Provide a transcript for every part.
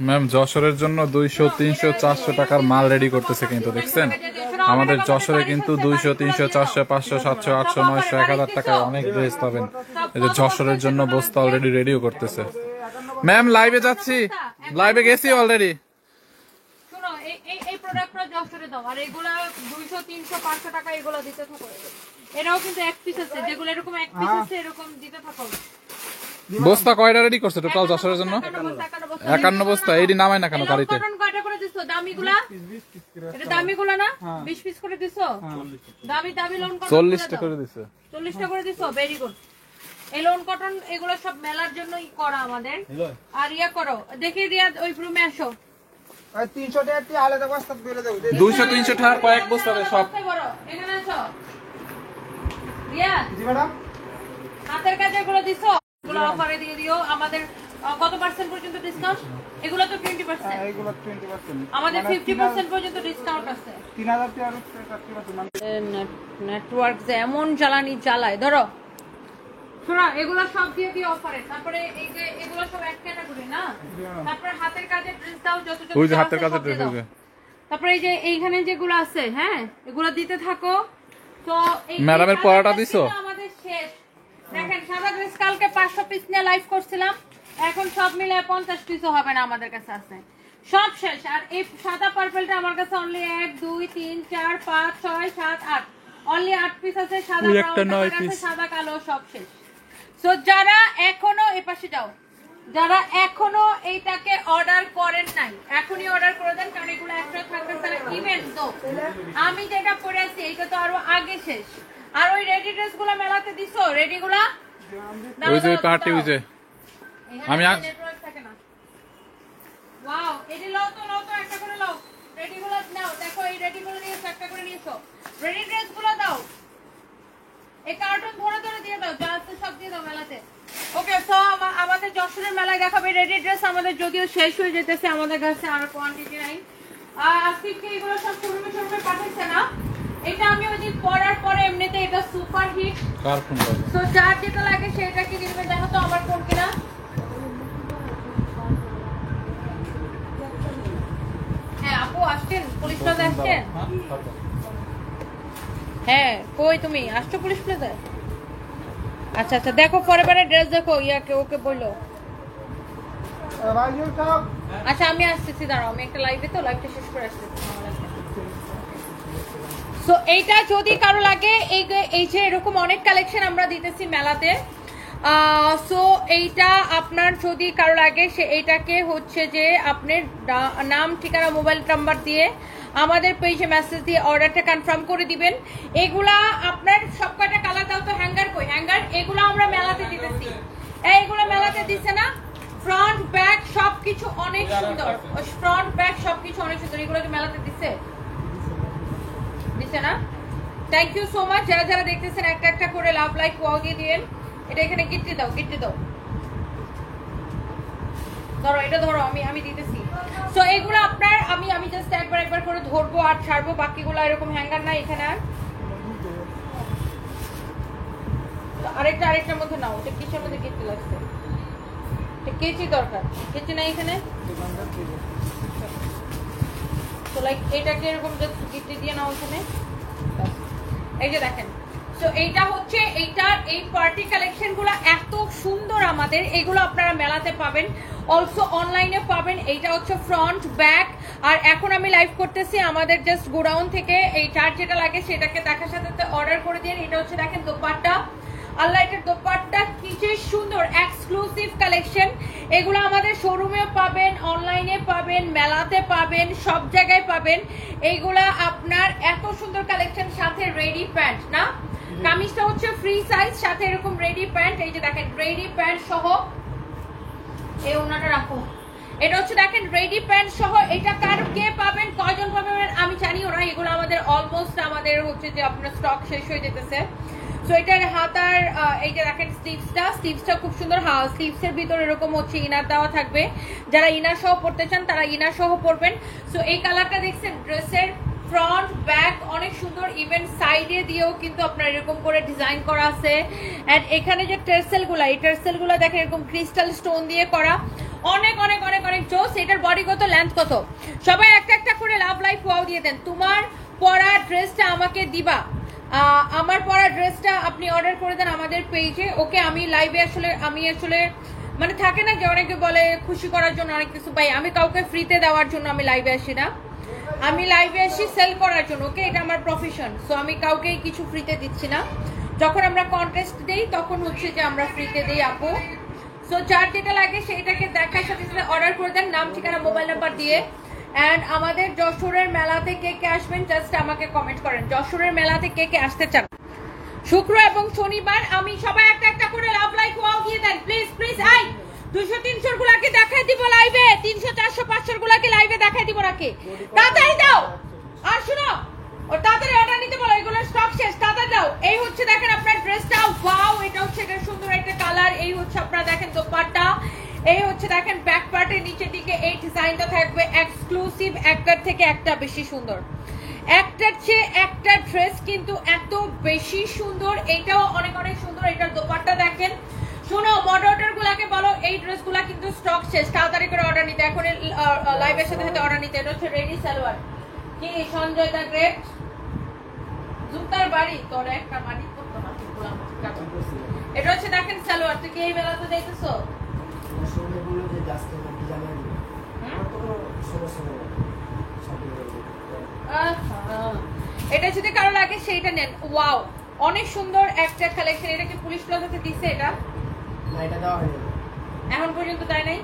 Ma'am যশোরের জন্য 200 300 400 টাকার মাল রেডি করতেছে, কিন্তু দেখছেন আমাদের যশোরে কিন্তু 200 300 400 500 700 800 900 1000 টাকায় অনেক ড্রেস পাবেন। এই যে যশোরের জন্য বস্তা অলরেডি রেডিও করতেছে। ম্যাম লাইভে যাচ্ছি, লাইভে গেছি অলরেডি। শোনো, এই প্রোডাক্টটা যশোরে দাও, আর এগুলা 200 300 500 টাকা এগুলো দিতে থাকো। এটাও কিন্তু এক পিস আছে, যেগুলো এরকম এক পিস আছে এরকম দিতে থাকো। বস্তা কয়টা রেডি করছে টোটাল যশোরের জন্য? 51 বস্তা। এইডি নামায় না কেন গাড়িতে? কয়টা করে দিছো দামিগুলা? এটা দামিগুলা না? 20 পিস করে দিছো? দামি লোন কটন 40 টা করে দিছে। 40 টা করে দিছো, ভেরি গুড। এই লোন কটন এগুলো সব মেলার জন্যই করা আমাদের। আর ইয়া করো, দেখি রিয়াদ ওই রুমে আসো। 300 টাকা আলাদা বস্তা করে দেব। 200 300 টাকার কয়েক বস্তা সব। এখানে আসো রিয়াদ। জি ম্যাডাম। হাতের কাজে এগুলো দিছো, এগুলো অফারে দিয়ে দিও। আমাদের কত পার্সেন্ট পর্যন্ত ডিসকাউন্ট? এগুলো তো 20%। এগুলো 20%। আমাদের 50% পর্যন্ত ডিসকাউন্ট আছে। 3000 টাকা 30%। নেটওয়ার্ক যে এমন জ্বালানি জ্বালায়, ধরো শোনা, এগুলো সব দিয়ে দিও অফারে। তারপরে এই যে এগুলো সব এক ক্যাটাগরি না, তারপরে হাতের কাজের ড্রেস দাও, যত যত ওই যে হাতের কাজের ড্রেস হবে। তারপরে এই যে এইখানে যেগুলো আছে, হ্যাঁ এগুলো দিতে থাকো। তো এই ম্যাডামের পড়াটা দিছো? আমাদের শেষ। দেখেন সাদা ড্রেস কালকে 500 পিস নিয়ে লাইভ করছিলাম, এখন সব মিলে 50 পিসও হবে না, আমাদের কাছে আছে সব শেষ। আর এই সাদা পার্পলটা আমার কাছে অনলি 1 2 3 4 5 6 7 8 অনলি 8 পিস আছে। সাদা ব্রাউন, সাদা কালো সব শেষ। সো যারা এখনো এই পাশে যাও, যারা এখনো এইটাকে অর্ডার করেন নাই, এখনই অর্ডার করে দেন, কারণ এগুলো একটা থাকবে তারা ইভেন্ট। তো আমি যেটা পরে আছি এটা তো আরো আগে শেষ। আর ওই রেডি ড্রেস গুলা মেলাতে দিছো, রেডি গুলা ওই যে পার্টি ওই যে আমি নেটওয়ার্ক থাকে না। ওয়াও, এডি লও তো একটা করে লও। রেডি গুলা নাও, দেখো এই রেডি গুলো নিয়েছো, একটা করে নিয়েছো। রেডি ড্রেস গুলো দাও, এই কার্টুন ধরে দিয়ে দাও, যা আছে সব দিয়ে দাও মেলাতে। ওকে, সো আমাদের যশোরের মেলায় দেখাবে রেডি ড্রেস। আমাদের যদিও শেষ হয়ে যেতেছে, আমাদের কাছে আর কোয়ান্টিটি নাই। আর আজকে এগুলো সব শোরুমে পাঠাচ্ছে না। এটা আমি ওই দিন পরার পরে এমনিতে এটা সুপার হিট। কার ফোন লাগে? সো যার যেটা লাগে সেটা কি দিবে, দেখো তো আমার ফোন কিনা। হ্যাঁ আপু আসছেন, পুলিশ প্লাজা আসছেন? হ্যাঁ কই তুমি আসছো পুলিশ প্লাজায়? আচ্ছা আচ্ছা, দেখো পরেবারে ড্রেস দেখো, ইয়াকে ওকে বললো। আচ্ছা আমি আসতেছি, দাঁড়াও, আমি একটা লাইভে তো লাইভটা শেষ করে আসতেছি। সো এইটা যদি কারো লাগে, এই যে এরকম অনেক কালেকশন আমরা দিতেছি মেলাতে। সো এইটা আপনার যদি কারো লাগে, সে এইটাকে হচ্ছে যে আপনার নাম ঠিকানা মোবাইল নাম্বার দিয়ে আমাদের পেজে মেসেজ দিয়ে অর্ডারটা কনফার্ম করে দিবেন। এগুলা আপনার সব কয়টা কালার দাও তো, হ্যাঙ্গার কই হ্যাঙ্গার? এগুলো আমরা মেলাতে দিতেছি, এইগুলো মেলাতে দিচ্ছে না। ফ্রন্ট ব্যাক সবকিছু অনেক সুন্দর, ফ্রন্ট ব্যাক সবকিছু অনেক সুন্দর। এগুলো কি মেলাতে দিচ্ছে না? Thank you so much. যারা যারা দেখতেছেন একটা একটা করে লাভ লাইক ওয়াও দিয়ে দিন। এটা এখানে গিফট দাও, ধরো এটা ধরো, আমি দিতেছি। সো এগুলো আপনার আমি জাস্ট একবার করে ধরবো আর ছাড়বো, বাকিগুলো এরকম হ্যাঙ্গার না এখানে। আর আরেকটার মধ্যে নাও, এটা কিসের মধ্যে গিফট লাগছে? কেচি দরকার, কেচি না এখানে। তো লাইক এটাকে এরকম জাস্ট গিফট দিয়ে নাও এখানে। এই যে দেখেন, সো এইটা হচ্ছে এইটার এই পার্টি কালেকশন গুলো এত সুন্দর আমাদের, এগুলো আপনারা মেলাতে পাবেন, অলসো অনলাইনে পাবেন। এইটা হচ্ছে ফ্রন্ট ব্যাক। আর এখন আমি লাইভ করতেছি আমাদের জাস্ট গোডাউন থেকে। এই চার যেটা লাগে সেটাকে দেখার সাথে অর্ডার করে দিন। এটা হচ্ছে দেখেন দোপাট্টা, আল্লাহ এটার দোপাট্টা কি যে সুন্দর, এক্সক্লুসিভ কালেকশন। এগুলো আমাদের শোরুমেও পাবেন, অনলাইনে পাবেন, মেলাতে পাবেন, সব জায়গায় পাবেন। এইগুলা আপনার এত সুন্দর কালেকশন, সাথে রেডি প্যান্ট না, কামিজটা হচ্ছে ফ্রি সাইজ, সাথে এরকম রেডি প্যান্ট। এই যে দেখেন রেডি প্যান্ট সহ, এই ওনাটা রাখো। এটা হচ্ছে দেখেন রেডি প্যান্ট সহ। এটা কার কে পাবেন, কয়জন পাবেন আমি জানিও না। এগুলো আমাদের অলমোস্ট আমাদের হচ্ছে যে আপনার স্টক শেষ হয়ে যেতেছে। সো এটার হাতার এই যে দেখেন স্লিভসটা খুব সুন্দর। স্লিভসের ভিতরে এরকম হচ্ছে ইনার দেওয়া থাকবে, যারা ইনার সহ পড়তে চান তারা ইনার সহ পড়বেন। সো এই কালারটা দেখছেন, ড্রেসের ফ্রন্ট ব্যাক অনেক সুন্দর, ইভেন সাইডে দিয়েও কিন্তু আপনার এরকম করে ডিজাইন করা আছে। এন্ড এখানে যে টার্সেলগুলো, এই টার্সেলগুলো দেখেন এরকম ক্রিস্টাল স্টোন দিয়ে করা, অনেক অনেক অনেক অনেক জোস। এটার বডি কত, লেন্থ কত, সবাই একটা একটা করে লাভ লাইফ ওয়াও দিয়ে দেন। তোমার পরা ড্রেসটা আমাকে দিবা, আমার পরা ড্রেসটা আপনি অর্ডার করে দেন আমাদের পেজে। ওকে, আমি লাইভে আমি আসলে মানে থাকে না যে অনেকে বলে খুশি করার জন্য অনেক কিছু পাই, আমি কাউকে ফ্রিতে দেওয়ার জন্য আমি লাইভে আসি না, আমি লাইভে আসি সেল করার জন্য। ওকে, এটা আমার প্রফেশন। সো আমি কাউকে কিছু ফ্রিতে দিচ্ছি না। যখন আমরা কন্টেস্ট দেই তখন হচ্ছে যে আমরা ফ্রিতে দিই আপু। সো যার যেটা লাগে সেইটাকে দেখার সাথে সাথে অর্ডার করে দেন, নাম ঠিকানা মোবাইল নাম্বার দিয়ে। অ্যান্ড আমাদের যশোরের মেলাতে কে কে আসবেন জাস্ট আমাকে কমেন্ট করেন, যশোরের মেলাতে কে কে আসতে চান। শুক্র এবং শনিবার আমি সবাই একটা একটা করে লাভ লাইক ওয়াও দিয়ে দেন প্লিজ প্লিজ। আই 200-300 গুলাকে দেখাই দিব লাইভে, 300-400-500 গুলাকে লাইভে দেখাই দিব নাকি, তাড়াতাড়ি দাও। আর শুনো, ও তাড়াতাড়ি অর্ডার নিতে বলো, এগুলোর স্টক শেষ, তাড়াতাড়ি দাও। এই হচ্ছে দেখেন আপনার ড্রেসটা, ওয়াও, এটা হচ্ছে এটা সুন্দর একটা কালার। এই হচ্ছে আপনারা দেখেন দোপাট্টা, এই হচ্ছে দেখেন ব্যাক পার্টের নিচের দিকে এই ডিজাইনটা থাকবে এক্সক্লুসিভ, একটার থেকে একটা বেশি সুন্দর, একটার চেয়ে একটা ড্রেস কিন্তু এত বেশি সুন্দর। এটাও অনেক অনেক সুন্দর। এটার দোপাট্টা দেখেন। শোনো, মডারেটর গুলাকে বলো এই ড্রেসগুলা কিন্তু স্টক শেষ, তাড়াতাড়ি করে অর্ডার নিতে, এখন লাইভের সাথে সাথে অর্ডার নিতে। এটা হচ্ছে রেডি সালোয়ার। কি সঞ্জয় দা গ্রেট, জুতার বাড়ি তোর একটা মাটি করতো না, এটা হচ্ছে দেখেন সালোয়ার। তুই কি এই বেলাতে দেখতেছো? এটা যদি কারো লাগে সেইটা নেন। ওয়াও, অনেক সুন্দর একটা কালেকশন। এটা কি পুলিশ প্লাজাতে দিছে? এটা এখন পর্যন্ত তাই নাই,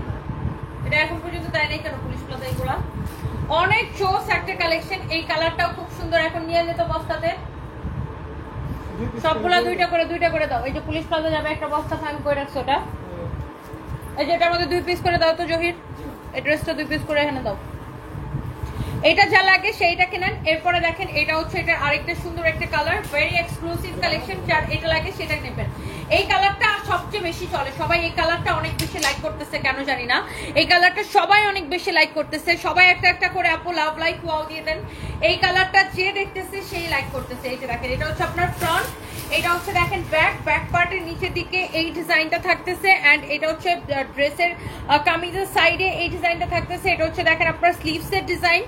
এটা এখন পর্যন্ত তাই নাই কেন পুলিশ প্লাজা? এগুলা অনেক চোস একটা কালেকশন। এই কালারটাও খুব সুন্দর। এখন নিয়ে যেত বস্তাতে সবগুলা দুইটা করে দাও। এই যে পুলিশ প্লাজা যাবে একটা বস্তা ফাইন করে রাখছো, ওটা এই যে এটার মধ্যে 2 পিস করে দাও তো জহির, এই ড্রেসটা 2 পিস করে এখানে দাও। এটা যা লাগে সেইটা কিনেন। এরপরে দেখেন এটা হচ্ছে এটা আরেকটা সুন্দর একটা কালার, ভেরি এক্সক্লুসিভ কালেকশন। যার এটা লাগে সেটা নেবেন। এই কালারটা সবচেয়ে বেশি চলে, সবাই এই কালারটা অনেক বেশি লাইক করতেছে, কেন জানি না এই কালারটা সবাই অনেক বেশি লাইক করতেছে। সবাই একটা একটা করে আপু লাভ লাইক ওয়াও দিয়ে দেন। এই কালারটা যে দেখতেছে সেই লাইক করতেছে। এই যে দেখেন এটা হচ্ছে আপনার ফ্রন্ট, এটা হচ্ছে দেখেন ব্যাক পার্টের নিচের দিকে এই ডিজাইনটা থাকতেছে। এন্ড এটা হচ্ছে ড্রেসের কামিজের সাইডে এই ডিজাইনটা থাকতেছে। এটা হচ্ছে দেখেন আপনার স্লিভসের ডিজাইন।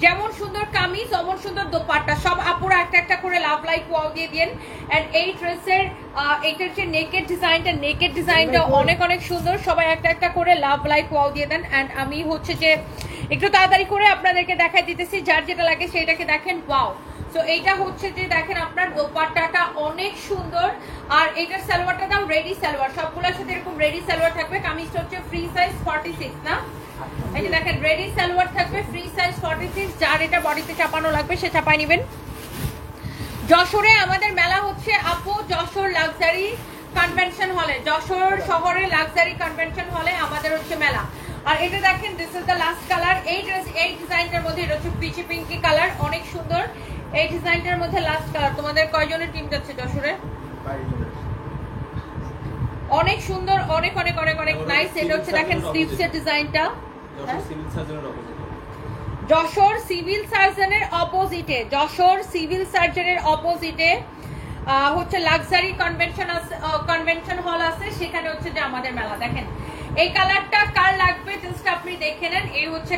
যেমন সুন্দর কামিজ অমন সুন্দর দোপাট্টা। সব আপুরা একটা একটা করে লাভ লাইক ওয়াও দিয়ে দেন। এন্ড এই ড্রেসের এইটার যে নেকের ডিজাইনটা অনেক অনেক সুন্দর। সবাই একটা একটা করে লাভ লাইক ওয়াও দিয়ে দেন। এন্ড আমি হচ্ছে যে একটু তাড়াতাড়ি করে আপনাদেরকে দেখাই দিতেছি, যার যেটা লাগে সেইটাকে দেখেন। ওয়াও, সো এইটা হচ্ছে যে দেখেন আপনার দোপাট্টাটা অনেক সুন্দর। আর এটার সালোয়ারটা দাও রেডি সালোয়ার, সবগুলোর সাথে এরকম রেডি সালোয়ার থাকবে। কামিজটা হচ্ছে ফ্রি সাইজ 46 না, এই যে দেখেন রেডি সালোয়ার থাকবে ফ্রি সাইজ 46। যার এটা বডিতে চাপানো লাগবে সে চাপাই নেবেন। যশোরে আমাদের মেলা হচ্ছে আপু, যশোর লাক্সারি কনভেনশন হলে, যশোর শহরের লাক্সারি কনভেনশন হলে আমাদের হচ্ছে মেলা। আর এটা দেখেন this is the last colour. এই ড্রেস এই ডিজাইনটার মধ্যে এটা হচ্ছে পিচি পিঙ্কি কালার, অনেক সুন্দর। এই ডিজাইনটার মধ্যে লাস্ট কালার। তোমাদের কয়জনের টিম যাচ্ছে যশোরে? অনেক সুন্দর, অনেক অনেক অনেক অনেক নাইস। এটা হচ্ছে দেখেন স্লিভসের ডিজাইনটা। যশোর সিভিল সার্জনের অপোজিটে, যশোর সিভিল সার্জনের অপোজিটে হচ্ছে লাক্সারি কনভেনশন হল আছে, সেখানে হচ্ছে যে আমাদের মেলা। দেখেন এই কালারটা কার লাগবে জাস্ট আপনি দেখে নেন। এই হচ্ছে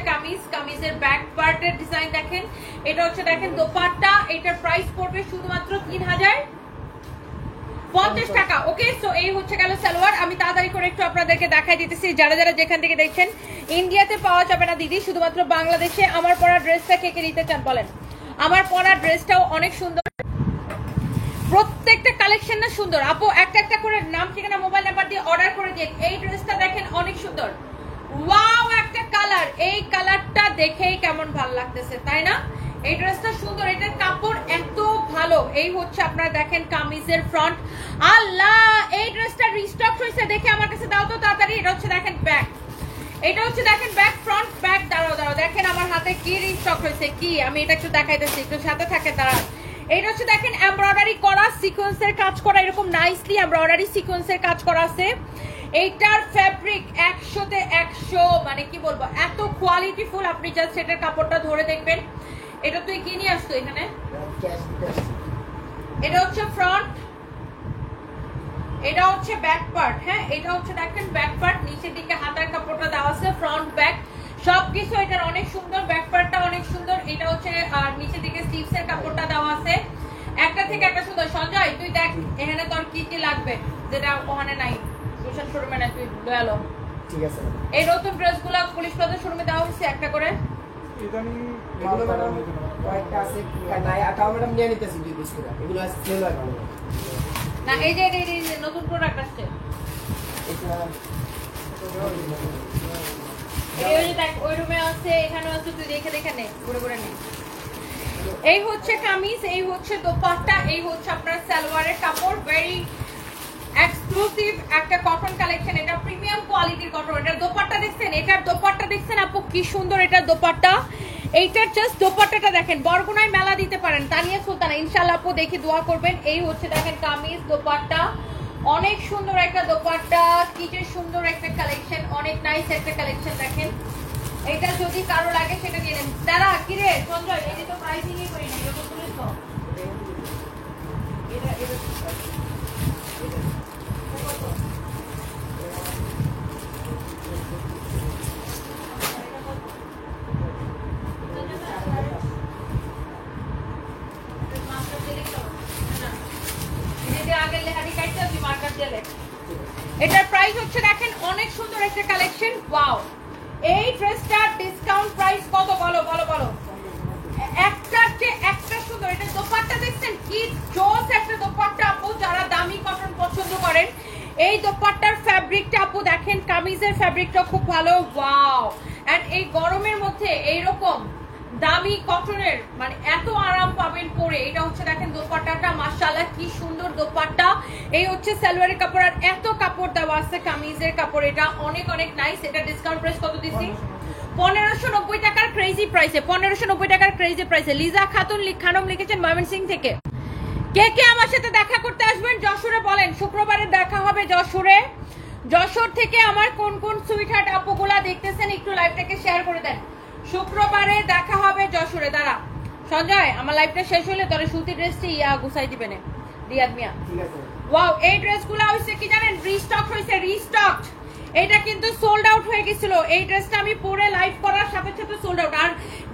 কামিজের ব্যাক পার্টের ডিজাইন দেখেন। এটা হচ্ছে দেখেন দোপাট্টা। এটার প্রাইস পড়বে শুধুমাত্র 3050 টাকা। ওকে, সো এই হচ্ছে গেল সালোয়ার। আমি তাড়াতাড়ি করে একটু আপনাদেরকে দেখাই দিতেছি, যারা যারা যেখান থেকে দেখছেন। ইন্ডিয়াতে পাওয়া যাবে না দিদি, শুধুমাত্র বাংলাদেশে। আমার পরা ড্রেসটা কে কে নিতে চান বলেন? আমার পরা ড্রেসটাও অনেক সুন্দর, প্রত্যেকটা কালেকশন না সুন্দর। আপু একটা একটা করে নাম ঠিকানা মোবাইল নাম্বার দিয়ে অর্ডার করে দিন। এই ড্রেসটা দেখেন অনেক সুন্দর, ওয়াও একটা কালার। এই কালারটা দেখেই কেমন ভালো লাগতেছে তাই না? এই ড্রেসটা সুন্দর, এটার কাপড় এত ভালো। এই হচ্ছে আপনারা দেখেন কামিজের ফ্রন্ট। আল্লাহ, এই ড্রেসটা রিস্টক হয়েছে, দেখে আমার কাছে দাও তো তাড়াতাড়ি। এটা হচ্ছে দেখেন ব্যাক, এটা হচ্ছে দেখেন ব্যাক ফ্রন্ট ব্যাক। দাঁড়াও দেখেন আমার হাতে কি রিস্টক হয়েছে, কি আমি এটা একটু দেখাইতেছি, একটু সাথে থাকে দাঁড়ান। এইটা হচ্ছে দেখেন এমব্রয়ডারি করা, সিকোয়েন্সের কাজ করা, এরকম নাইসলি এমব্রয়ডারি সিকোয়েন্সের কাজ করা আছে। এইটার ফ্যাব্রিক 100তে 100, মানে কি বলবো, এত কোয়ালিটিফুল। আপনি জাস্ট এটার কাপড়টা ধরে দেখবেন। এটা তুই কি নিয়ে আসতো এখানে? এটা হচ্ছে ফ্রন্ট, এটা হচ্ছে ব্যাক পার্ট, হ্যাঁ এটা হচ্ছে দেখেন ব্যাক পার্ট, নিচের দিকে হাতার কাপড়টা দেওয়া আছে, ফ্রন্ট ব্যাক সবকিছু এটার অনেক সুন্দর, ব্যাক পার্টটা অনেক সুন্দর। এটা হচ্ছে আর নিচের দিকে স্লিভস এর কাপড়টা দেওয়া আছে, একটা থেকে একটা সুন্দর। সঞ্জয় তুই দেখ এখানে তোর কি কি লাগবে যেটা ওখানে নাই, তুষার শোরুমে না, তুই দয়ালো। ঠিক আছে এই নতুন ড্রেসগুলো পুলিশ প্লাজা শোরুমে দেওয়া হচ্ছে একটা করে। ইদানিং এগুলো ম্যাডাম কয়েকটা আছে নাই আটাও ম্যাডাম নিয়ে নিতেছি 2 পিস করে, এগুলো আছে সেল হয় ভালো না এই যে নতুন প্রোডাক্ট আসছে, এটা এই যে দেখ ওই রুমে আছে, এখানে আছে, তুই দেখে দেখে নে, ঘুরে ঘুরে নে। এই হচ্ছে কামিজ, এই হচ্ছে দোপাট্টা, এই হচ্ছে আপনার সালোয়ারের কাপড়, ভেরি এক্সক্লুসিভ একটা কটন কালেকশন, এটা প্রিমিয়াম কোয়ালিটির কটন। এটার দোপাট্টা দেখছেন, এটার দোপাট্টা দেখছেন আপু কি সুন্দর এটার দোপাট্টা। এইটার জাস্ট দোপাট্টাটা দেখেন, বরগুনায় মেলা দিতে পারেন, তানিয়া সুলতানা ইনশাআল্লাহ আপু দেখি দোয়া করবেন। এই হচ্ছে দেখেন কামিজ দোপাট্টা, অনেক সুন্দর একটা দোপাট্টা, কি যে সুন্দর একটা কালেকশন, অনেক নাইস একটা কালেকশন। দেখেন এটা যদি কারো লাগে সেটা নিয়ে নেন। দাঁড়া কি রে সঞ্জয়, এই যে তো প্রাইসিংই করি না, এটা তুলে তো এটা এটার প্রাইস হচ্ছে দেখেন অনেক সুন্দর একটা কালেকশন। ওয়াও, এই ড্রেসটার ডিসকাউন্ট প্রাইস কত বলো বলো বলো? একটার চেয়ে একটা সুন্দর। এটা দোপাট্টা দেখছেন কি জোস একটা দোপাট্টা আপু, যারা দামি কটন পছন্দ করেন এই দোপাট্টার ফ্যাব্রিকটা আপু দেখেন, কামিজের ফ্যাব্রিকটা খুব ভালো। ওয়াও, এন্ড এই গরমের মধ্যে এইরকম দামি কটনের মানে এত আরাম পাবেন পরে। এটা হচ্ছে দেখেন দোপাট্টাটা, মাশাআল্লাহ কি সুন্দর দোপাট্টা। এই হচ্ছে সালোয়ারের কাপড়, আর এত কাপড় দেওয়া আছে কামিজের কাপড়, এটা অনেক অনেক নাইস। এটা ডিসকাউন্ট প্রাইস কত দিচ্ছি? 1590 টাকার ক্রেজি প্রাইসে, 1590 টাকার ক্রেজি প্রাইসে। লিজা খাতুন খানম লিখেছেন ময়মনসিংহ থেকে। কে কে আমার সাথে দেখা করতে আসবেন যশোরে বলেন? শুক্রবারে দেখা হবে যশোরে। যশোর থেকে আমার কোন কোন সুইটহার্ট আপুগুলা দেখতেছেন একটু লাইভটাকে শেয়ার করে দেন। শুক্রবারে দেখা হবে যশোরে। দাঁড়া সঞ্জয়, আমার লাইভটা শেষ হলে তোরে সুতি ড্রেসটি গুছাই দিবেন রিয়াদ মিয়া। ঠিক আছে ওয়াও, এই ড্রেসগুলো হইছে কি জানেন, রিস্টক হইছে, রিস্টক। এটা কিন্তু সোল্ড আউট হয়ে গেছিল, এই ড্রেসটা আমি পরে লাইভ করার সাথে সাথে সোল্ড আউট, আর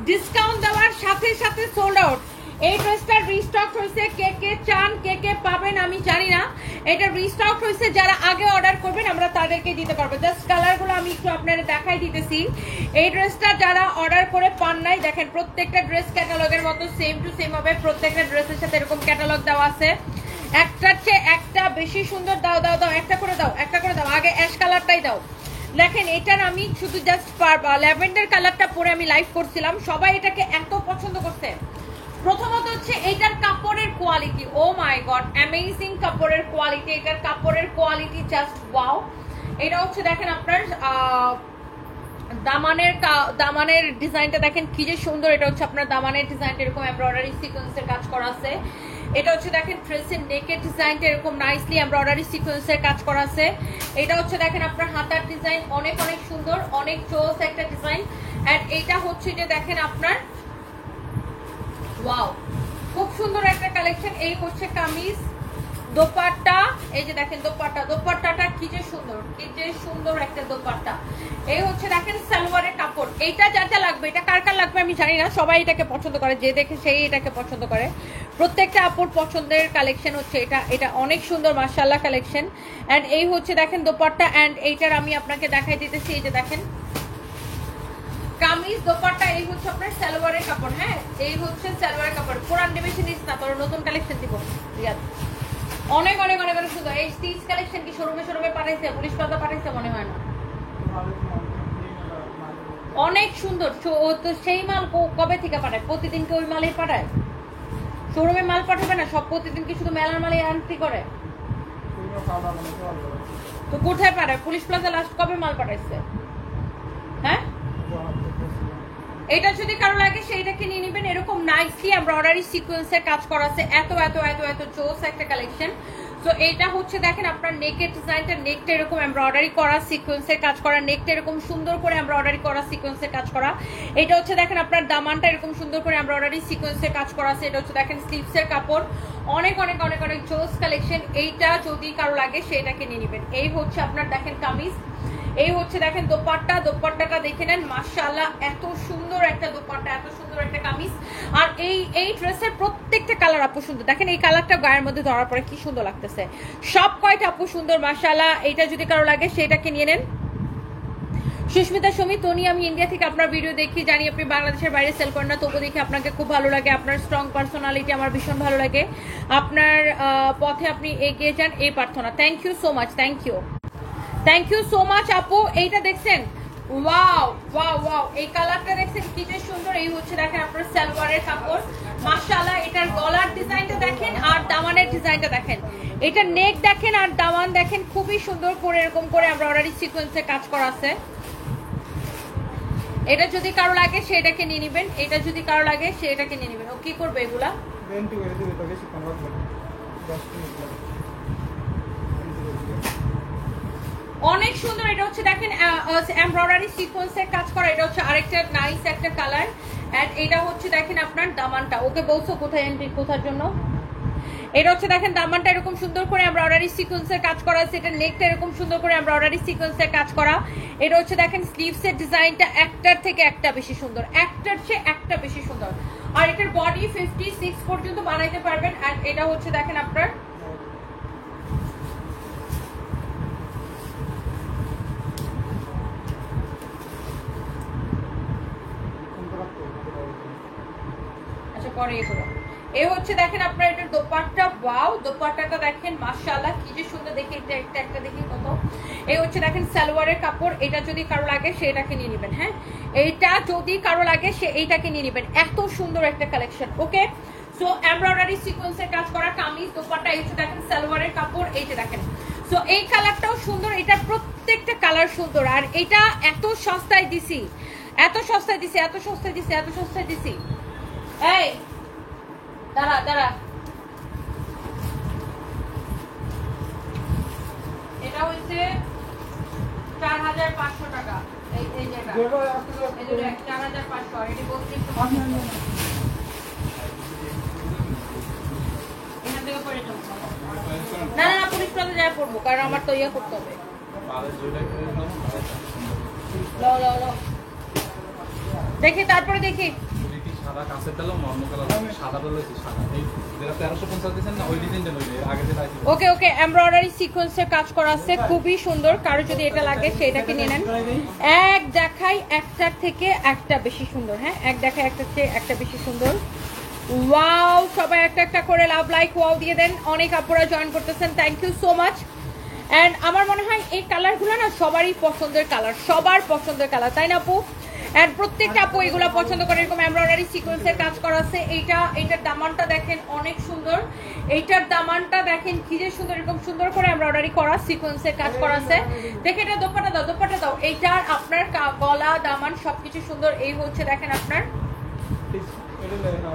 ডিসকাউন্ট দেওয়ার সাথে সাথে সোল্ড আউট। এই ড্রেসটা রিস্টক হয়েছে, কে কে চান কে কে পাবেন আমি জানি না। এটা রিস্টক হয়েছে, যারা আগে অর্ডার করবেন আমরা তাদেরকে দিতে পারবো। জাস্ট কালারগুলো আমি একটু আপনাদের দেখাই দিতেছি। এই ড্রেসটা যারা অর্ডার করে পান নাই, দেখেন প্রত্যেকটা ড্রেস ক্যাটালগের মতো সেম টু সেম হবে, প্রত্যেকটা ড্রেসের সাথে এরকম ক্যাটালগ দেওয়া আছে। একটার চেয়ে একটা বেশি সুন্দর। দাও দাও দাও, একটা করে দাও, একটা করে দাও, আগে অ্যাশ কালারটাই দাও। দেখেন এটার আমি শুধু জাস্ট ল্যাভেন্ডার কালারটা পরে আমি লাইভ করছিলাম, সবাই এটাকে এত পছন্দ করছে। প্রথমত হচ্ছে এইটার কাপড়ের কোয়ালিটি, ও মাই গড অ্যামেজিং কাপড়ের কোয়ালিটি, এটার কাপড়ের কোয়ালিটি জাস্ট ওয়াও। এটা হচ্ছে দেখেন আপনার দামানের ডিজাইনটা দেখেন কি যে সুন্দর। এটা হচ্ছে আপনার দামানের ডিজাইনটা এরকম এমব্রয়ডারি সিকোয়েন্সের কাজ করা আছে। এটা হচ্ছে দেখেন ড্রেসের নেকের ডিজাইনটা এরকম নাইসলি এমব্রয়ডারি সিকোয়েন্সের কাজ করা আছে। এটা হচ্ছে দেখেন আপনার হাতার ডিজাইন অনেক অনেক সুন্দর, অনেক জোস একটা ডিজাইন। এন্ড এটা হচ্ছে যে দেখেন আপনার ওয়াও খুব সুন্দর একটা কালেকশন। এই হচ্ছে কামিজ, দোপাট্টা, এই যে দেখেন দোপাট্টাটা কি যে সুন্দর, কি যে সুন্দর একটা দোপাট্টা। এই হচ্ছে দেখেন সালোয়ারের কাপড়। এইটা যা যা লাগবে, এটা কার কার লাগবে আমি জানি না, সবাই এটাকে পছন্দ করে, যে দেখে সেই এটাকে পছন্দ করে। প্রত্যেকটা আপুর পছন্দের কালেকশন হচ্ছে এটা। এটা অনেক সুন্দর মাশাআল্লাহ কালেকশন। এন্ড এই হচ্ছে দেখেন দোপাট্টা, এন্ড এইটার আমি আপনাকে দেখাই দিতেছি। এই যে দেখেন কামিজ দোপাট্টা, এই হচ্ছে আপনার সালোয়ারের কাপড়। হ্যাঁ এই হচ্ছে সালোয়ারের কাপড়। পুরান ডিভিশন নিস না, তোর নতুন কালেকশন দিব রিয়াদ। অনেক অনেক অনেক অনেক সুন্দর। এই স্টিচ কালেকশন কি শোরুমে পাঠাইছে, পুলিশ প্লাজা পাঠাইছে মনে হয় না। অনেক সুন্দর। তো সেই মাল কবে থেকে পাঠায়? প্রতিদিন কি ওই মালই পাঠায়? শোরুমে মাল পাঠাবে না সব, প্রতিদিন কি শুধু মেলার মালে আনতি করে? তো কোথায় পাঠায়? পুলিশ প্লাজা লাস্ট কবে মাল পাঠাইছে? হ্যাঁ এটা যদি কারো লাগে সেইটাকে নিয়ে নেবেন। এরকম নাইসলি এমব্রয়ডারি সিকোয়েন্সের কাজ করা আছে, এত এত এত এত জোস একটা কালেকশন। তো এটা হচ্ছে দেখেন আপনার নেকের ডিজাইনটা, নেকটা এরকম এমব্রয়ডারি করা সিকোয়েন্সের কাজ করা, নেকটা এরকম সুন্দর করে এমব্রয়ডারি করা সিকোয়েন্সের কাজ করা। এটা হচ্ছে দেখেন আপনার দামানটা এরকম সুন্দর করে এমব্রয়ডারি সিকোয়েন্সের কাজ করা আছে। এটা হচ্ছে দেখেন স্লিভসের কাপড়, অনেক অনেক অনেক অনেক জোস কালেকশন। এইটা যদি কারো লাগে সেটাকে নিয়ে নেবেন। এই হচ্ছে আপনার দেখেন কামিজ, এই হচ্ছে দেখেন দোপাট্টা, দোপাট্টাটা দেখে নেন মাশাআল্লাহ, এত সুন্দর একটা দোপাট্টা, এত সুন্দর একটা কামিজ। আর এই ড্রেসের প্রত্যেকটা কালার আপু সুন্দর। দেখেন এই কালারটা গায়ের মধ্যে ধরার পরে কি সুন্দর লাগতেছে, সব কয়টা আপু সুন্দর মাশাআল্লাহ। এইটা যদি কারো লাগে সেটাকে নিয়ে নেন। সুস্মিতা সুমি তনি, আমি ইন্ডিয়া থেকে আপনার ভিডিও দেখি, জানি আপনি বাংলাদেশের বাইরে সেল করেন না, তবু দেখি আপনাকে খুব ভালো লাগে, আপনার স্ট্রং পার্সোনালিটি আমার ভীষণ ভালো লাগে, আপনার পথে আপনি এগিয়ে যান এই প্রার্থনা। Thank you so much, thank you so much আপু। এইটা দেখছেন, ওয়াও ওয়াও ওয়াও, এই কালারটা দেখছেন কি যে সুন্দর। এই হচ্ছে দেখেন আপনার সালোয়ারের কাপড় মাশাআল্লাহ। এটার গলার ডিজাইনটা দেখেন আর দামানের ডিজাইনটা দেখেন, এটা নেক দেখেন আর দামান দেখেন, খুবই সুন্দর করে এরকম করে আমরা অলরেডি সিকোয়েন্সে কাজ করা আছে। এটা যদি কারো লাগে সেটাকে নিয়ে নেবেন, এটা যদি কারো লাগে সেটাকে নিয়ে নেবেন। ও কি করবে এগুলা? বেন্টি করে দিবে তো বেশি কম রাখবে 10 মিনিট লাগে। অনেক সুন্দর। এটা হচ্ছে দেখেন এমব্রয়ডারি সিকোয়েন্সের কাজ করা, এটা হচ্ছে আরেকটা নাইস একটা কালার। এন্ড এটা হচ্ছে দেখেন আপনার দামানটা, ওকে বলছো কোথায় এন্ট্রি কোথার জন্য। এটা হচ্ছে দেখেন দামানটা এরকম সুন্দর করে এমব্রয়ডারি সিকোয়েন্সের কাজ করা আছে, এটা নেকটা এরকম সুন্দর করে এমব্রয়ডারি সিকোয়েন্সের কাজ করা। এটা হচ্ছে দেখেন স্লিভসের ডিজাইনটা একটার থেকে একটা বেশি সুন্দর, একটার চেয়ে একটা বেশি সুন্দর। আর এটার বডি 56 পর্যন্ত বানাইতে পারবেন। এন্ড এটা হচ্ছে দেখেন আপনার আচ্ছা পরে এগুলো। এই হচ্ছে দেখেন আপনার এটার দোপাট্টা, ওয়াও দোপাট্টাটা দেখেন মাশাআল্লাহ কি যে সুন্দর, দেখি এটা একটা দেখি কত। এই হচ্ছে দেখেন সালোয়ারের কাপড়, এটা যদি কারো লাগে সেটাকে নিয়ে নেবেন। হ্যাঁ, এইটা যদি কারো লাগে সে এইটাকে নিয়ে নেবেন, এত সুন্দর একটা কালেকশন। ওকে, সো এমব্রয়ডারি সিকোয়েন্সের কাজ করা কামিজ, দোপাট্টা, এই হচ্ছে দেখেন সালোয়ারের কাপড়, এইটা দেখেন। সো এই কালারটাও সুন্দর, এটার প্রত্যেকটা কালার সুন্দর। আর এটা এত সস্তায় দিছি, এত সস্তায় দিছি, এত সস্তায় দিছি, এত সস্তায় দিছি। এই দাঁড়া দাঁড়া, এটা হচ্ছে 4500 টাকা। এই জায়গা এই যে 4500, এটি 32 এখান থেকে পড়ে যাবো। না না পুলিশ প্লাজা যায় পড়বো, কারণ আমার তো ইয়ে করতে হবে। লো লো লো দেখি, তারপরে দেখি সাদা কাঁচের তেল নরমাল কালার, সাদাটা লইছি সাদা, এই যেটা 1350 দিবেন না ওই ডিজাইনটা লইলে আগে যেটা আছে। ওকে ওকে, এমব্রয়ডারি সিকোয়েন্সের কাজ করা আছে, খুবই সুন্দর। কারো যদি এটা লাগে সেটাকে নিয়ে নেন। এক দেখাই একটার থেকে একটা বেশি সুন্দর। হ্যাঁ, এক দেখাই একটার থেকে একটা বেশি সুন্দর। ওয়াও, সবাই একটা একটা করে লাভ লাইক ওয়াও দিয়ে দেন। অনেক আপুরা জয়েন করতেছেন, thank you so much. And আমার মনে হয় এই কালারগুলো না সবারই পছন্দের কালার, সবার পছন্দের কালার, তাই না আপু? এন্ড প্রত্যেকটা আপু এগুলো পছন্দ করে। এরকম এমব্রয়ডারি সিকোয়েন্সের কাজ করা আছে। এইটার দামানটা দেখেন অনেক সুন্দর, এইটার দামানটা দেখেন কি যে সুন্দর, এরকম সুন্দর করে এমব্রয়ডারি করা সিকোয়েন্সের কাজ করা আছে। দেখে এটা দোপাট্টা দাও, দোপাট্টা দাও। এইটার আপনার গলা দামান সবকিছু সুন্দর। এই হচ্ছে দেখেন আপনার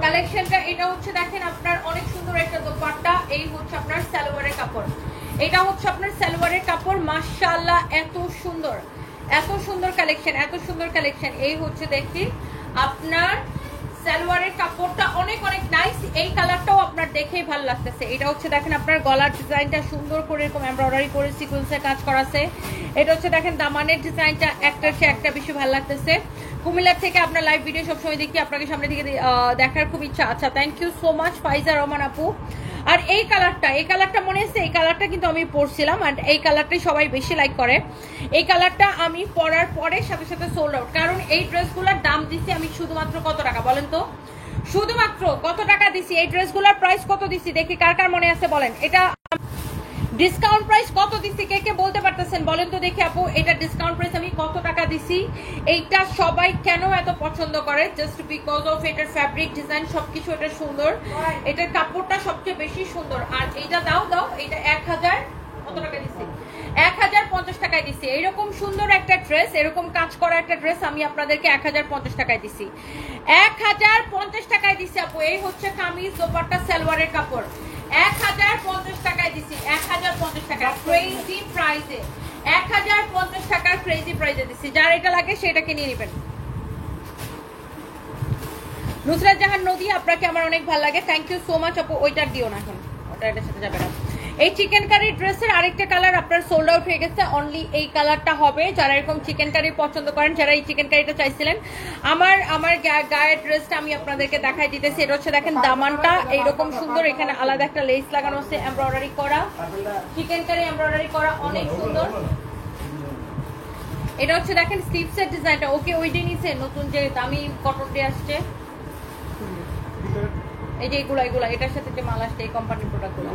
কালেকশনটা, এটা হচ্ছে দেখেন আপনার অনেক সুন্দর একটা দোপাট্টা। এই হচ্ছে আপনার সালোয়ারের কাপড়, এটা হচ্ছে আপনার সালোয়ারের কাপড় মাশাআল্লাহ, এত সুন্দর, এত সুন্দর কালেকশন, এত সুন্দর কালেকশন। এই হচ্ছে দেখি আপনার সালোয়ারের কাপড়টা অনেক অনেক নাইস। এই কালারটাও আপনার দেখেই ভালো লাগতেছে। এটা হচ্ছে দেখেন আপনার গলার ডিজাইনটা সুন্দর করে এরকম এমব্রয়ডারি করে সিকোয়েন্সের কাজ করা আছে। এটা হচ্ছে দেখেন দামানের ডিজাইনটা একটার চেয়ে একটা বেশি ভালো লাগতেছে। কুমিল্লার থেকে আপনার লাইভ ভিডিও সবসময় দেখি, আপনাকে সামনে থেকে দেখার খুব ইচ্ছা। আচ্ছা, থ্যাংক ইউ সো মাচ ফাইজা রহমান আপু। আর এই কালারটা মনে আছে, এই কালারটা কিন্তু আমি পরছিলাম আর এই কালারটাই সবাই বেশি লাইক করে। এই কালারটা আমি পরার পরে সাথে সাথে সোল্ড আউট, কারণ এই ড্রেসগুলোর দাম দিছি আমি শুধুমাত্র কত টাকা বলেন তো? শুধুমাত্র কত টাকা দিছি? এই ড্রেসগুলোর প্রাইস কত দিছি দেখি, কার কার মনে আছে বলেন। এটা ডিসকাউন্ট প্রাইস কত দিছি, কে কে বলতে পারতেছেন বলেন তো দেখি আপু। এটা ডিসকাউন্ট প্রাইস আমি কত টাকা দিছি। এইটা সবাই কেন এত পছন্দ করে, জাস্ট বিকজ অফ এটার ফ্যাব্রিক ডিজাইন সবকিছু এটা সুন্দর, এটার কাপড়টা সবচেয়ে বেশি সুন্দর। আর এইটা দাও এটা 1000 কত টাকা দিছি, 1050 টাকায় দিছি। এইরকম সুন্দর একটা ড্রেস, এরকম কাজ করা একটা ড্রেস আমি আপনাদেরকে 1050 টাকায় দিছি, 1050 টাকায় দিছি আপু। এই হচ্ছে কামিজ, দোপাট্টা, সালোয়ারের কাপড় 1050 টাকায় দিছি, 1050 টাকা ক্রেজি প্রাইসে, 1050 টাকার ক্রেজি প্রাইসে দিছি। যার এটা লাগে সেটাকে নিয়ে নেবেন। নুসরাত জাহান নদী, আপনাকে আমার অনেক ভালো লাগে, থ্যাংক ইউ সো মাচ আপু। ওইটার দিও না এখন, ওটা এটার সাথে যাবে না। এই চিকেন কারি ড্রেসের আরেকটা কালার আপনার সোল্ড আউট হয়ে গেছে, অনলি এই কালারটা হবে। যারা এরকম চিকেন কারি পছন্দ করেন, যারা এই চিকেন কারিটা চাইছিলেন, আমার গায়ের ড্রেসটা আমি আপনাদেরকে দেখাই দিতেছি। এটা হচ্ছে দেখেন দামানটা এইরকম সুন্দর, এখানে আলাদা একটা লেস লাগানো আছে, এমব্রয়ডারি করা, চিকেন কারি এমব্রয়ডারি করা, অনেক সুন্দর। এটা হচ্ছে দেখেন স্লিভসের ডিজাইনটা। ওকে ওইটাই নিচে নতুন যে দামি কটন দিয়ে আসছে, এই যে এগুলা এটার সাথে যে মাল আসছে এই কোম্পানির প্রোডাক্টগুলো,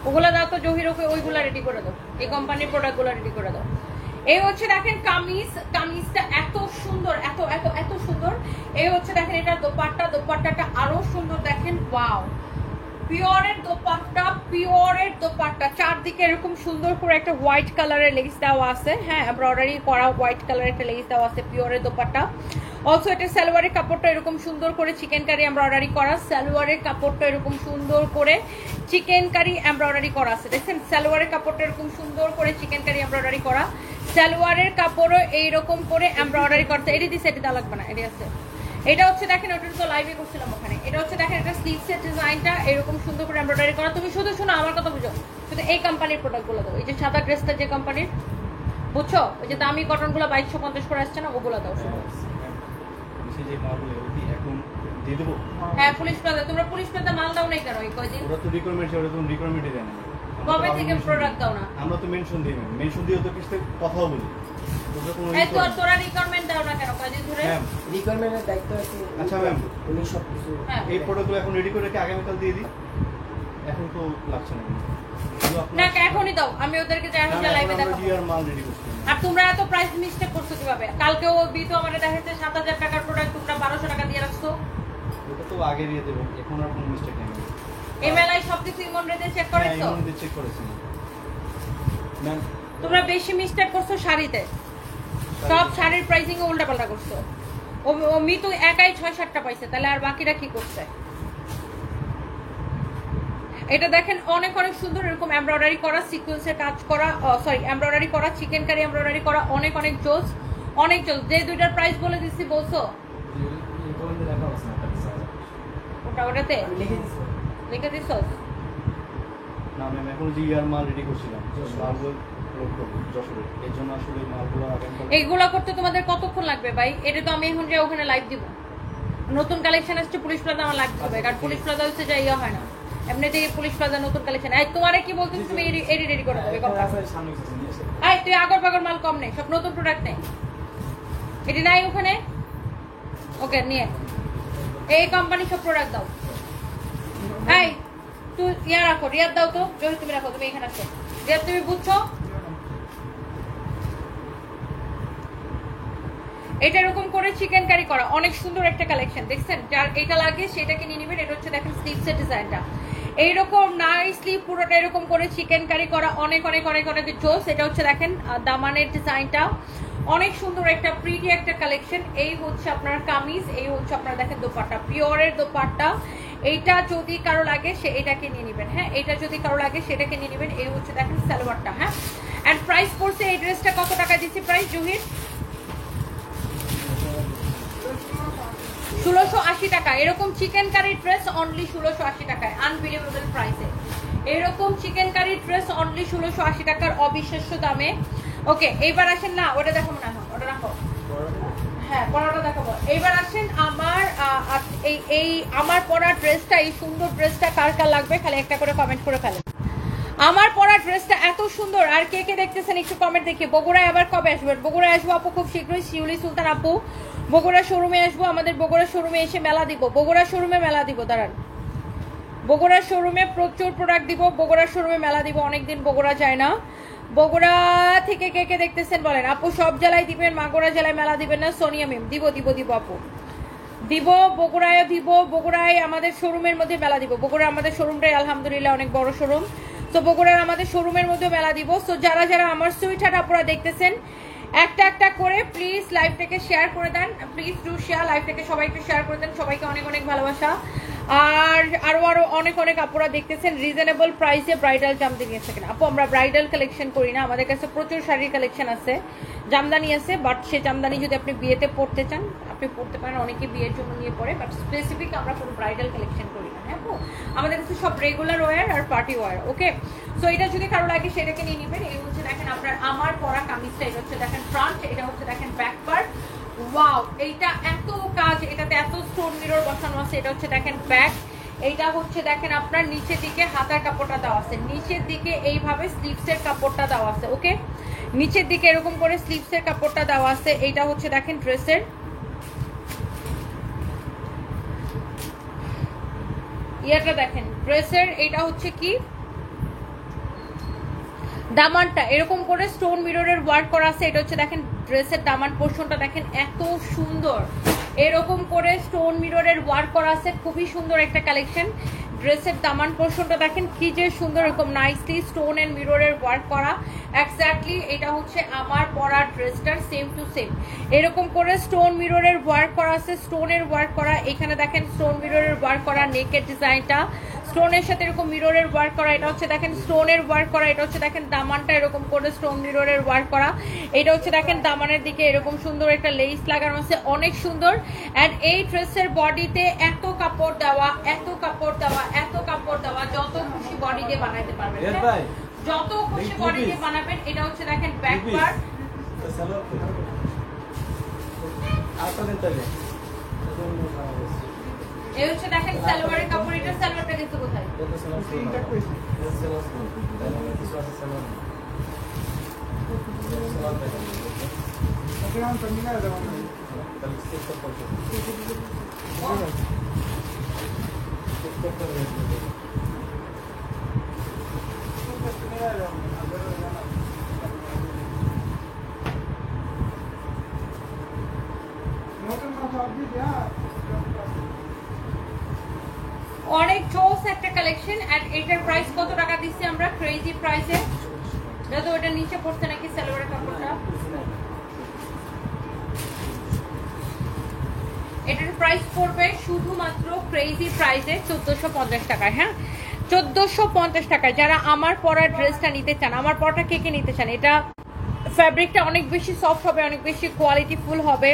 ওগুলা দাও তো জহির, ওকে ওইগুলা রেডি করে দাও, এই কোম্পানির প্রোডাক্টগুলো রেডি করে দাও। এই হচ্ছে দেখেন কামিজটা এত সুন্দর, এত এত এত সুন্দর। এই হচ্ছে দেখেন এটা দোপাট্টাটা আরো সুন্দর, দেখেন ওয়াও, পিওরের দোপাট্টা, চারদিকে এরকম সুন্দর করে একটা হোয়াইট কালারের লেস দেওয়া আছে, হ্যাঁ এমব্রয়ডারি করা হোয়াইট কালারের একটা লেস দেওয়া আছে, পিওরের দোপাট্টা। অলসো এটা সালোয়ারের কাপড়টা এরকম সুন্দর করে চিকেন কারি এমব্রয়ডারি করা, সালোয়ারের কাপড়টা এরকম সুন্দর করে চিকেন কারি এমব্রয়ডারি করা আছে, দেখছেন সালোয়ারের কাপড়টা এরকম সুন্দর করে চিকেন কারি এমব্রয়ডারি করা, সালোয়ারের কাপড়ও এইরকম করে এমব্রয়ডারি করতে। এটি দিছে, এটি লাগবে না, এটি আছে। এটা হচ্ছে দেখেন ওটা তো লাইভে করছিলাম ওখানে। এটা হচ্ছে দেখেন এটা স্লিভসের ডিজাইনটা এরকম সুন্দর করে এমব্রয়ডারি করা। তুমি শুধু শোনো, আমার কথা বুঝো, শুধু এই কোম্পানির প্রোডাক্টগুলো দাও। এই যে সাদা ড্রেসটা যে কোম্পানির, বুঝছো, ওই যে দামি কটনগুলো 2250 করে আসছে না, ওগুলো দাও শুধু। হ্যাঁ পুলিশ প্লাজা, তোমরা পুলিশ প্লাজা মাল দাও নাই কেন এই কয়দিন? ওরা তো রিকোয়ারমেন্ট ওরা তো রিকোয়ারমেন্টই দেয় না। কবে থেকে প্রোডাক্ট দাও না? আমরা তো মেনশন দিই, মেনশন দিয়ে তো কিছু কথাও বলি। তোমরা কোনো এই তো তোরা রিকোয়ারমেন্ট দাও না কেন কয়দিন ধরে? ম্যাম রিকোয়ারমেন্টের দায়িত্ব আছে। আচ্ছা ম্যাম, উনি সব কিছু হ্যাঁ এই প্রোডাক্টগুলো এখন রেডি করে রেখে আগামীকাল দিয়ে দিই, এখন তো লাগছে না। না এখনই দাও, আমি ওদেরকে যাই এখন লাইভে দেখাবো। জিআর মাল রেডি করছি। আর তোমরা এত প্রাইস মিস্টেক করছো কিভাবে? কালকেও বিতো আমাদের দেখাচ্ছে 7000 টাকার প্রোডাক্ট তোমরা 1200 টাকা দিয়ে রাখছো। ওটা তো আগে দিয়ে দেব, এখন আর কোনো মিস্টেক নেই। এমএলআই সবকিছু ইমন রেতে চেক করেছো? হ্যাঁ ইমন চেক করেছি ম্যাম। তোমরা বেশি মিস্টেক করছো শাড়িতে, সব শাড়ির প্রাইসিং এ উল্টাপাল্টা করছো। ও মিতু একাই 6-7টা পাইছে, তাহলে আর বাকিরা কি করছে? এটা দেখেন অনেক অনেক সুন্দর, এরকম এমব্রয়ডারি করা, সিকোয়েন্সের কাজ করা, সরি এমব্রয়ডারি করা, চিকেন কারি এমব্রয়ডারি করা, অনেক অনেক জোস, অনেক জোস। যে দুইটার প্রাইস বলে দিচ্ছি বলছো ওটাতে লিখে দিছো? না ম্যাম, এখন জিআর মাল রেডি করছিলাম, মালগুলো লোড করব যশোরে, এর জন্য আসলে মালগুলো আগামীকাল। এইগুলা করতে তোমাদের কতক্ষণ লাগবে ভাই? এটা তো আমি এখন যে ওখানে লাইভ দিব, নতুন কালেকশন আসছে পুলিশ প্লাজা, আমার লাগবে হবে, কারণ পুলিশ প্লাজা হচ্ছে যা ইয়া হয় না এমনিতেই, পুলিশ প্লাজা নতুন কালেকশন। এই তোমারে কি বলতেছি, তুমি এডি রেডি করে দেবে কম। এই তুই আগর পাগর মাল কম নেই, সব নতুন প্রোডাক্ট নেই, এটি নাই ওখানে। ওকে নিয়ে এই কোম্পানি সব প্রোডাক্ট দাও। এই তুই ইয়া রাখো, রিয়াদ দাও তো, যদি তুমি রাখো, তুমি এখানে আসো রিয়াদ, তুমি বুঝছো? এটা এরকম করে চিকেন কারি করা, অনেক সুন্দর একটা কালেকশন, দেখছেন? যার এটা লাগে সেটাকে নিয়ে নেবেন। এটা হচ্ছে দেখেন স্লিভসের ডিজাইনটা এইরকম নাইসলি পুরোটা এরকম করে চিকেন কারি করা, অনেক অনেক অনেক অনেক জোস। এটা হচ্ছে দেখেন দামানের ডিজাইনটা, অনেক সুন্দর একটা প্রিটি একটা কালেকশন। এই হচ্ছে আপনার কামিজ, এই হচ্ছে আপনার দেখেন দোপাট্টা, পিওরের দোপাট্টা। এইটা যদি কারো লাগে সে এটাকে নিয়ে নেবেন, হ্যাঁ এটা যদি কারো লাগে সেটাকে নিয়ে নেবেন। এই হচ্ছে দেখেন সালোয়ারটা, হ্যাঁ। এন্ড প্রাইস পড়ছে এই ড্রেসটা কত টাকা দিচ্ছি প্রাইস জহির? 1680 টাকা। এরকম চিকেন কারি ড্রেস অনলি 1680 টাকায়, আনবিলিভেবল প্রাইসে। এরকম চিকেন কারি ড্রেস অনলি 1680 টাকার অবিশ্বাস্য দামে। ওকে এইবার আসেন, না ওটা দেখো না, ওটা রাখো, হ্যাঁ পরাটা দেখাবো। এইবার আসেন আমার এই আমার পরা ড্রেসটা, এই সুন্দর ড্রেসটা কার কার লাগবে খালি একটা করে কমেন্ট করে ফেলেন। আমার পরা ড্রেসটা এত সুন্দর, আর কে কে দেখতেছেন একটু কমেন্ট দেখি। বগুড়ায় আবার কবে আসবেন? বগুড়ায় আসবো আপু খুব শীঘ্রই, শিউলি সুলতান আপু বগুড়া শোরুমে আসবো, আমাদের বগুড়া শোরুমে এসে মেলা দিব, বগুড়া শোরুমে মেলা দিব, দাঁড়ান বগুড়া শোরুমে প্রচুর প্রোডাক্ট দিব, বগুড়া শোরুমে মেলা দিব, অনেকদিন বগুড়া যায় না। বগুড়া থেকে কে কে দেখতেছেন বলেন। আপু সব জেলায় দিবেন, মাগুরা জেলায় মেলা দিবেন না? সোনিয়া মিম দিব দিব দিব আপু দিব, বগুড়ায় দিব, বগুড়ায় আমাদের শোরুমের মধ্যে মেলা দিব। বগুড়া আমাদের শোরুমটাই আলহামদুলিল্লাহ অনেক বড় শোরুম, তো বগুড়ার আমাদের শোরুমের মধ্যে মেলা দিব। সো যারা যারা আমার সুইটহার্ট আপুরা দেখতেছেন একটা একটা করে প্লিজ লাইভটাকে শেয়ার করে দেন, প্লিজ ডু শেয়ার লাইভটাকে, সবাই একটু শেয়ার করে দেন, সবাইকে অনেক অনেক ভালোবাসা। আর আরো আরো অনেক অনেক আপুরা দেখতেছেন রিজনেবল প্রাইসে ব্রাইডাল জামদানি আছে কিনা। আপু আমরা ব্রাইডাল কালেকশন করি না, আমাদের কাছে প্রচুর শাড়ির কালেকশন আছে, জামদানি আছে, বাট সে জামদানি যদি আপনি বিয়েতে পড়তে চান আপনি পড়তে পারেন, অনেকে বিয়ের জন্য নিয়ে পড়ে, বাট স্পেসিফিক আমরা কোনো ব্রাইডাল কালেকশন করি না। হ্যাঁ আপু, আমাদের কাছে সব রেগুলার ওয়্যার আর পার্টি ওয়্যার। ওকে, সো এটা যদি কারো লাগে সেটাকে নিয়ে নেবেন। এই হচ্ছে দেখেন আপনার আমার পরা কামিজটা, এটা হচ্ছে দেখেন ফ্রন্ট, এটা হচ্ছে দেখেন ব্যাক পার্ট। ওয়াও, এইটা এত কাজ, এটাতে এত স্টোন মিরর বসানো আছে। এটা হচ্ছে দেখেন ব্যাক, এইটা হচ্ছে দেখেন আপনার নিচের দিকে হাতার কাপড়টা দেওয়া আছে, নিচের দিকে এইভাবে স্লিভসের কাপড়টা দেওয়া আছে। ওকে, নিচের দিকে এরকম করে স্লিভসের কাপড়টা দেওয়া আছে। এইটা হচ্ছে দেখেন ড্রেসের ইয়েটা, দেখেন ড্রেসের এইটা হচ্ছে কি দামানটা এরকম করে স্টোন মিররের ওয়ার্ক করা আছে। এটা হচ্ছে দেখেন ড্রেসের দামান পোর্শনটা, দেখেন এত সুন্দর, এরকম করে স্টোন মিররের ওয়ার্ক করা আছে, খুবই সুন্দর একটা কালেকশন। ড্রেসের দামান পোর্শনটা দেখেন কি যে সুন্দর, এরকম নাইসলি স্টোন এন্ড মিররের ওয়ার্ক করা। এক্স্যাক্টলি এটা হচ্ছে আমার পরা ড্রেসটার সেম টু সেম, এরকম করে স্টোন মিররের ওয়ার্ক করা আছে, স্টোনের ওয়ার্ক করা। এখানে দেখেন স্টোন মিররের ওয়ার্ক করা, নেকের ডিজাইনটা স্টোনের সাথে এরকম মিররের ওয়ার্ক করা। এটা হচ্ছে দেখেন স্টোনের ওয়ার্ক করা। এটা হচ্ছে দেখেন দামানটা এরকম করে স্টোন মিররের ওয়ার্ক করা। এটা হচ্ছে দেখেন দামানের দিকে এরকম সুন্দর একটা লেস লাগানো আছে, অনেক সুন্দর। এন্ড এই ড্রেসের বডিতে এত কাপড় দেওয়া, এত কাপড় দেওয়া, এত কাপড় দেওয়া, যত খুশি বডি দিয়ে বানাইতে পারবেন, যত খুশি বডি দিয়ে বানাবেন। এটা হচ্ছে দেখেন ব্যাক পার্ট, এই হচ্ছে দেখেন সালোয়ারের কাপড়। এটা সালোয়ারটা কিন্তু কোথায়? অনেক জোস একটা কালেকশন। এন্ড এটার প্রাইস কত টাকা দিচ্ছি আমরা? ক্রেজি প্রাইসে। যত ওটা নিচে পড়ছে নাকি সালোয়ারের কাপড়টা, এটার প্রাইস পড়বে শুধুমাত্র ক্রেজি প্রাইসে 1450 টাকায়। হ্যাঁ, 1450 টাকায়। যারা আমার পরা ড্রেসটা নিতে চান, আমার পরাটা কে কে নিতে চান, এটা ফ্যাব্রিকটা অনেক বেশি সফট হবে, অনেক বেশি কোয়ালিটিফুল হবে।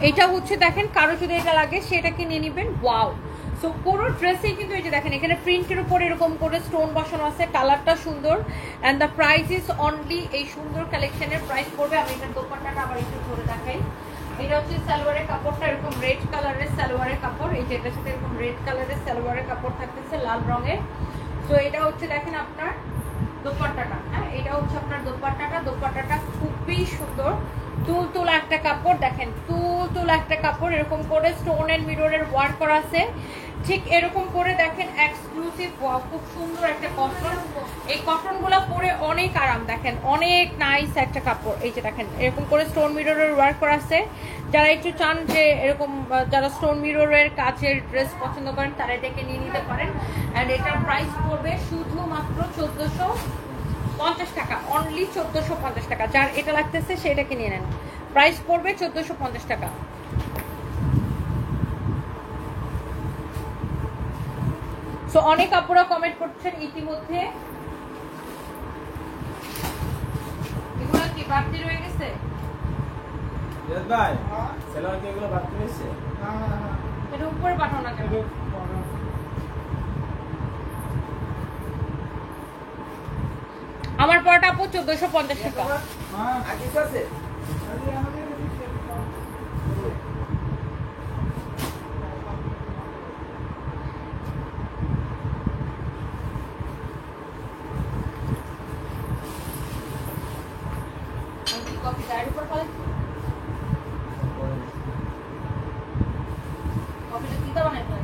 এটা হচ্ছে দেখেন কারো যদি এটা লাগে সেটাকে নিয়ে নেবেন। ওয়াও, সো পুরো ড্রেসেই কিন্তু এই যে দেখেন এখানে প্রিন্টের উপর এরকম করে স্টোন বসানো আছে, কালারটা সুন্দর। And the price is only, এই সুন্দর কালেকশনের প্রাইস পড়বে, আমি এটার দোপাট্টাটা আবার একটু ধরে দেখাই। এটা হচ্ছে সালোয়ারের কাপড়টা, এরকম রেড কালারের সালোয়ারের কাপড়। এই যে এটার সাথে এরকম রেড কালারের সালোয়ারের কাপড় থাকতেছে লাল রঙের। তো এটা হচ্ছে দেখেন আপনার দোপাট্টাটা। হ্যাঁ, এটা হচ্ছে আপনার দোপাট্টাটা। দোপাট্টাটা খুবই সুন্দর, তুল একটা কাপড়, দেখেন তুল একটা কাপড়, এরকম করে স্টোন এন্ড মিররের ওয়ার্ক করা আছে। ঠিক এরকম করে দেখেন এক্সক্লুসিভ, খুব সুন্দর একটা কটন। এই কটন গুলো পরে অনেক আরাম, দেখেন অনেক নাইস একটা কাপড়। এই যে দেখেন এরকম করে স্টোন মিররের ওয়ার্ক করা আছে। যারা একটু চান যে এরকম, যারা স্টোন মিররের কাচের ড্রেস পছন্দ করেন তারা এটাকে নিয়ে নিতে পারেন। অ্যান্ড এটার প্রাইস পড়বে শুধুমাত্র 1450 টাকা, অনলি 1450 টাকা। যার এটা লাগতেছে সেটাকে নিয়ে নেন, প্রাইস পড়বে 1450 টাকা। সো অনেক আপুরা কমেন্ট করছেন ইতিমধ্যে, এগুলো কি বাড়তি রয়ে গেছে? এটা উপরে পাঠাও না কেন? আমার পরটা আপু 1450 টাকা। কফি গায়ের উপর ফেলে কফিটা দিতে বানাই ফেলে।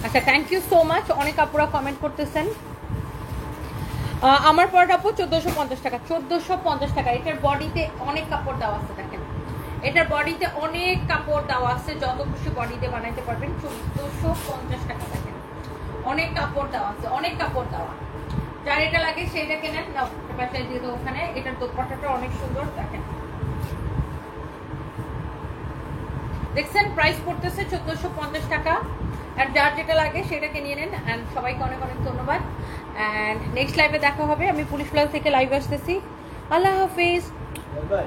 আচ্ছা, থ্যাংক ইউ সো মাচ। অনেক আপুরা কমেন্ট করতেছেন। আমার পরটা আপু 1450 টাকা, 1450 টাকা। এটার বডিতে অনেক কাপড় দেওয়া আছে, দেখেন এটার বডিতে অনেক কাপড় দেওয়া আছে, যত খুশি বডিতে বানাইতে পারবেন। 1450 টাকা দেখেন, অনেক কাপড় দেওয়া আছে, অনেক কাপড় দেওয়া। যার এটা লাগে সেইটা কেনেন, নাও বাসায় দিয়ে দাও ওখানে। এটার দোপাট্টাটা অনেক সুন্দর দেখেন, দেখছেন প্রাইস পড়তেছে 1450 টাকা। আর যার যেটা লাগে সেটাকে নিয়ে নেন। অ্যান্ড সবাইকে অনেক অনেক ধন্যবাদ। অ্যান্ড নেক্সট লাইভে দেখা হবে। আমি পুলিশ প্লাজা থেকে লাইভ আসতেছি। আল্লাহ হাফিজ। বাই।